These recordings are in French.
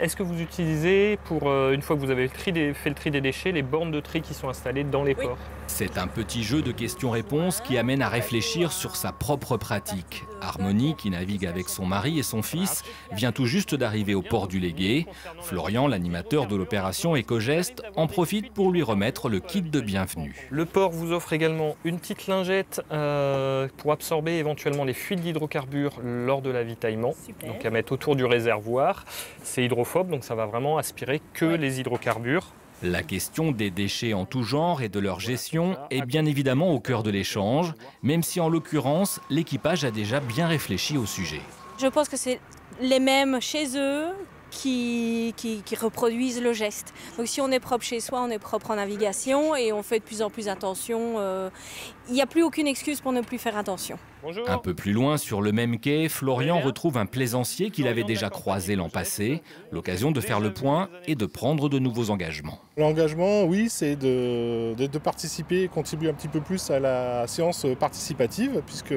Est-ce que vous utilisez, pour une fois que vous avez fait le tri des déchets, les bornes de tri qui sont installées dans les ports? C'est un petit jeu de questions-réponses qui amène à réfléchir sur sa propre pratique. Harmonie, qui navigue avec son mari et son fils, vient tout juste d'arriver au port du Légué. Florian, l'animateur de l'opération Éco-Geste, en profite pour lui remettre le kit de bienvenue. Le port vous offre également une petite lingette pour absorber éventuellement les fuites d'hydrocarbures lors de l'avitaillement. Donc à mettre autour du réservoir. C'est hydrophobe, donc ça va vraiment aspirer que les hydrocarbures. La question des déchets en tout genre et de leur gestion est bien évidemment au cœur de l'échange, même si en l'occurrence, l'équipage a déjà bien réfléchi au sujet. Je pense que c'est les mêmes chez eux qui reproduisent le geste. Donc si on est propre chez soi, on est propre en navigation et on fait de plus en plus attention. Il n'y a plus aucune excuse pour ne plus faire attention. Bonjour. Un peu plus loin, sur le même quai, Florian retrouve un plaisancier qu'il avait déjà croisé l'an passé. L'occasion de faire le point et de prendre de nouveaux engagements. L'engagement, oui, c'est de participer et contribuer un petit peu plus à la séance participative, puisque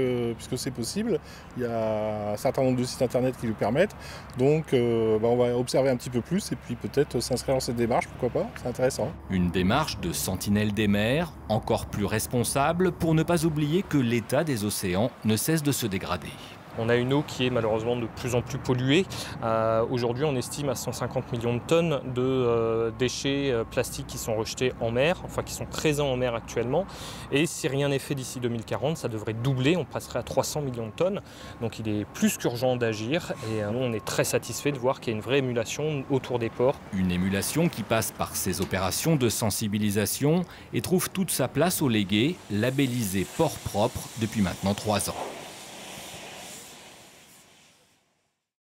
c'est possible. Il y a un certain nombre de sites internet qui le permettent. Donc on va observer un petit peu plus et puis peut-être s'inscrire dans cette démarche, pourquoi pas, c'est intéressant. Une démarche de sentinelle des mers, encore plus responsable pour ne pas oublier que l'état des océans ne cesse de se dégrader. On a une eau qui est malheureusement de plus en plus polluée. Aujourd'hui, on estime à 150 millions de tonnes de déchets plastiques qui sont rejetés en mer, enfin qui sont présents en mer actuellement. Et si rien n'est fait d'ici 2040, ça devrait doubler, on passerait à 300 millions de tonnes. Donc il est plus qu'urgent d'agir et nous, on est très satisfait de voir qu'il y a une vraie émulation autour des ports. Une émulation qui passe par ces opérations de sensibilisation et trouve toute sa place au Légué, labellisé port propre depuis maintenant 3 ans.